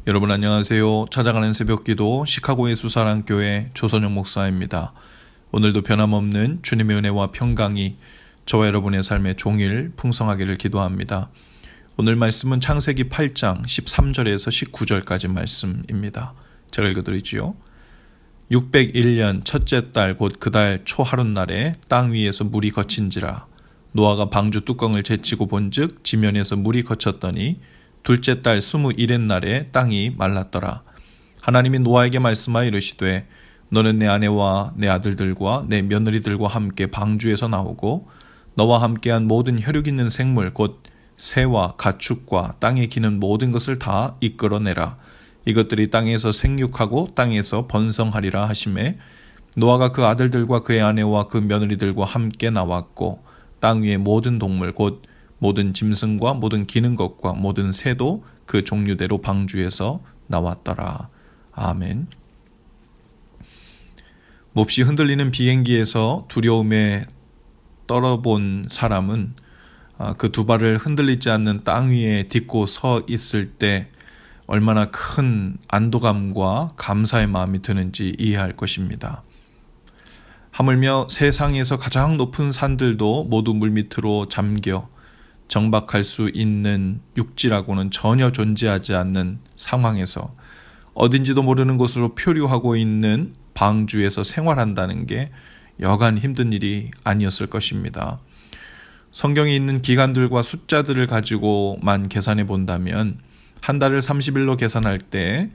여러분 안녕하세요. 찾아가는 새벽기도 시카고의 수사랑교회 조선영 목사입니다. 오늘도 변함없는 주님의 은혜와 평강이 저와 여러분의 삶의 종일 풍성하기를 기도합니다. 오늘 말씀은 창세기 8장 13절에서 19절까지 말씀입니다. 제가 읽어드리지요. 601년 첫째 달 곧 그 달 초하룻날에 땅 위에서 물이 거친지라. 노아가 방주 뚜껑을 제치고 본즉 지면에서 물이 거쳤더니 둘째 달 21의 날에 땅이 말랐더라. 하나님이 노아에게 말씀하여 이르시되 너는 내 아내와 내 아들들과 내 며느리들과 함께 방주에서 나오고 너와 함께한 모든 혈육 있는 생물 곧 새와 가축과 땅에 기는 모든 것을 다 이끌어내라. 이것들이 땅에서 생육하고 땅에서 번성하리라 하시매 노아가 그 아들들과 그의 아내와 그 며느리들과 함께 나왔고 땅 위의 모든 동물 곧 모든 짐승과 모든 기는 것과 모든 새도 그 종류대로 방주에서 나왔더라. 아멘. 몹시 흔들리는 비행기에서 두려움에 떨어본 사람은 그 두 발을 흔들리지 않는 땅 위에 딛고 서 있을 때 얼마나 큰 안도감과 감사의 마음이 드는지 이해할 것입니다. 하물며 세상에서 가장 높은 산들도 모두 물밑으로 잠겨 정박할 수 있는 육지라고는 전혀 존재하지 않는 상황에서 어딘지도 모르는 곳으로 표류하고 있는 방주에서 생활한다는 게 여간 힘든 일이 아니었을 것입니다. 성경에 있는 기간들과 숫자들을 가지고만 계산해 본다면 한 달을 30일로 계산할 때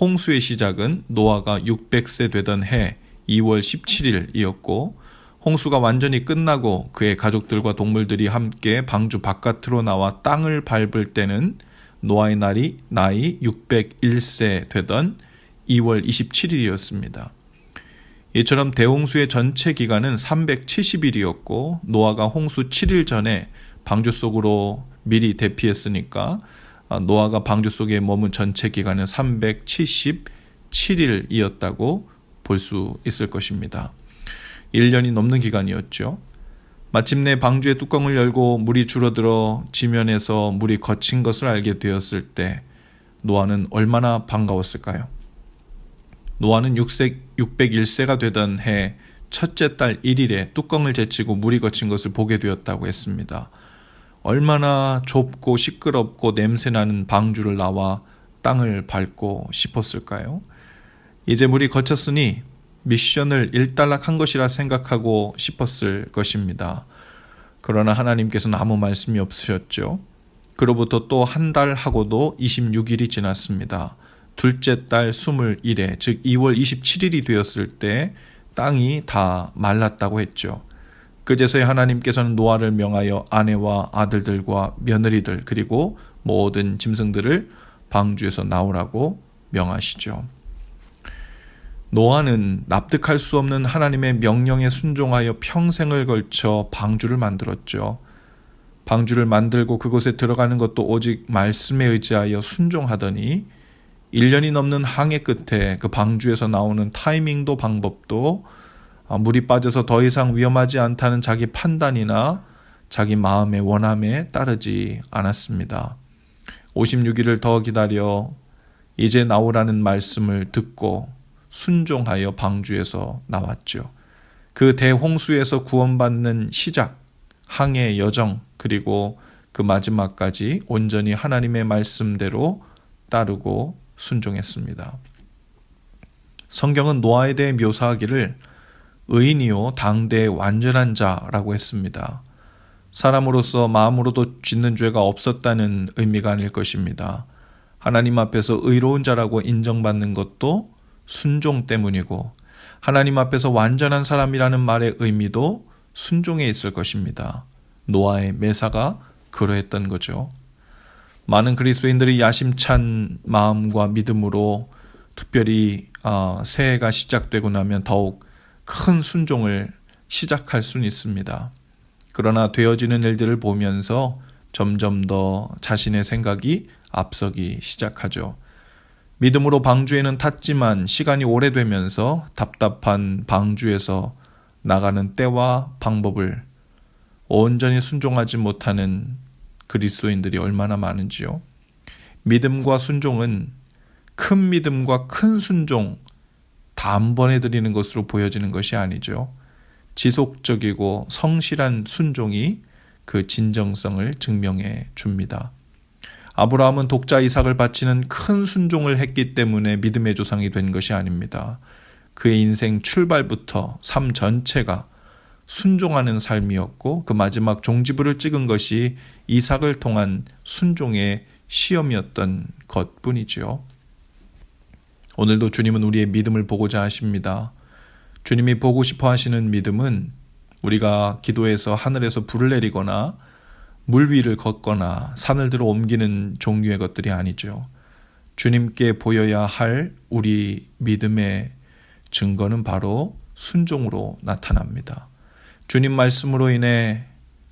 홍수의 시작은 노아가 600세 되던 해 2월 17일이었고 홍수가 완전히 끝나고 그의 가족들과 동물들이 함께 방주 바깥으로 나와 땅을 밟을 때는 노아의 나이 601세 되던 2월 27일이었습니다. 이처럼 대홍수의 전체 기간은 370일이었고 노아가 홍수 7일 전에 방주 속으로 미리 대피했으니까 노아가 방주 속에 머문 전체 기간은 377일이었다고 볼 수 있을 것입니다. 1년이 넘는 기간이었죠. 마침내 방주의 뚜껑을 열고 물이 줄어들어 지면에서 물이 거친 것을 알게 되었을 때 노아는 얼마나 반가웠을까요? 노아는 601세가 되던 해 첫째 달 1일에 뚜껑을 제치고 물이 거친 것을 보게 되었다고 했습니다. 얼마나 좁고 시끄럽고 냄새나는 방주를 나와 땅을 밟고 싶었을까요? 이제 물이 거쳤으니 미션을 일단락한 것이라 생각하고 싶었을 것입니다. 그러나 하나님께서는 아무 말씀이 없으셨죠. 그로부터 또 한 달 하고도 26일이 지났습니다. 둘째 달 21일에 즉 2월 27일이 되었을 때 땅이 다 말랐다고 했죠. 그제서야 하나님께서는 노아를 명하여 아내와 아들들과 며느리들 그리고 모든 짐승들을 방주에서 나오라고 명하시죠. 노아는 납득할 수 없는 하나님의 명령에 순종하여 평생을 걸쳐 방주를 만들었죠. 방주를 만들고 그곳에 들어가는 것도 오직 말씀에 의지하여 순종하더니 1년이 넘는 항해 끝에 그 방주에서 나오는 타이밍도 방법도 물이 빠져서 더 이상 위험하지 않다는 자기 판단이나 자기 마음의 원함에 따르지 않았습니다. 56일을 더 기다려 이제 나오라는 말씀을 듣고 순종하여 방주에서 나왔죠. 그 대홍수에서 구원받는 시작, 항해의 여정, 그리고 그 마지막까지 온전히 하나님의 말씀대로 따르고 순종했습니다. 성경은 노아에 대해 묘사하기를 의인이요 당대의 완전한 자라고 했습니다. 사람으로서 마음으로도 짓는 죄가 없었다는 의미가 아닐 것입니다. 하나님 앞에서 의로운 자라고 인정받는 것도 순종 때문이고 하나님 앞에서 완전한 사람이라는 말의 의미도 순종에 있을 것입니다. 노아의 매사가 그러했던 거죠. 많은 그리스도인들이 야심찬 마음과 믿음으로 특별히 새해가 시작되고 나면 더욱 큰 순종을 시작할 수는 있습니다. 그러나 되어지는 일들을 보면서 점점 더 자신의 생각이 앞서기 시작하죠. 믿음으로 방주에는 탔지만 시간이 오래되면서 답답한 방주에서 나가는 때와 방법을 온전히 순종하지 못하는 그리스도인들이 얼마나 많은지요. 믿음과 순종은 큰 믿음과 큰 순종 단번에 드리는 것으로 보여지는 것이 아니죠. 지속적이고 성실한 순종이 그 진정성을 증명해 줍니다. 아브라함은 독자 이삭을 바치는 큰 순종을 했기 때문에 믿음의 조상이 된 것이 아닙니다. 그의 인생 출발부터 삶 전체가 순종하는 삶이었고 그 마지막 종지부를 찍은 것이 이삭을 통한 순종의 시험이었던 것뿐이지요. 오늘도 주님은 우리의 믿음을 보고자 하십니다. 주님이 보고 싶어 하시는 믿음은 우리가 기도해서 하늘에서 불을 내리거나 물 위를 걷거나 산을 들어 옮기는 종류의 것들이 아니죠. 주님께 보여야 할 우리 믿음의 증거는 바로 순종으로 나타납니다. 주님 말씀으로 인해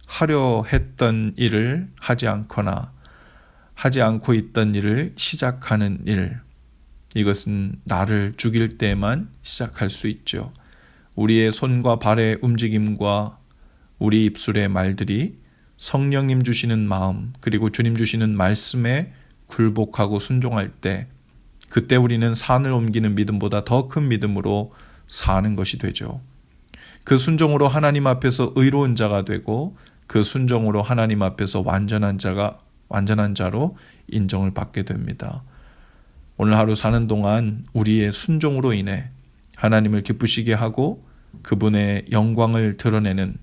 하려 했던 일을 하지 않거나 하지 않고 있던 일을 시작하는 일, 이것은 나를 죽일 때만 시작할 수 있죠. 우리의 손과 발의 움직임과 우리 입술의 말들이 성령님 주시는 마음 그리고 주님 주시는 말씀에 굴복하고 순종할 때 그때 우리는 산을 옮기는 믿음보다 더 큰 믿음으로 사는 것이 되죠. 그 순종으로 하나님 앞에서 의로운 자가 되고 그 순종으로 하나님 앞에서 완전한 자로 인정을 받게 됩니다. 오늘 하루 사는 동안 우리의 순종으로 인해 하나님을 기쁘시게 하고 그분의 영광을 드러내는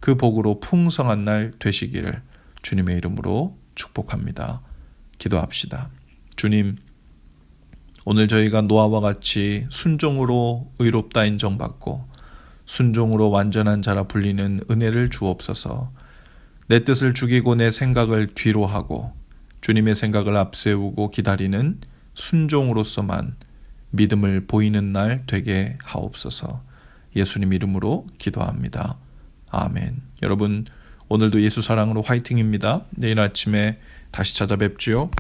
그 복으로 풍성한 날 되시기를 주님의 이름으로 축복합니다. 기도합시다. 주님, 오늘 저희가 노아와 같이 순종으로 의롭다 인정받고 순종으로 완전한 자라 불리는 은혜를 주옵소서. 내 뜻을 죽이고 내 생각을 뒤로 하고 주님의 생각을 앞세우고 기다리는 순종으로서만 믿음을 보이는 날 되게 하옵소서. 예수님 이름으로 기도합니다. 아멘. 여러분, 오늘도 예수 사랑으로 화이팅입니다. 내일 아침에 다시 찾아뵙지요.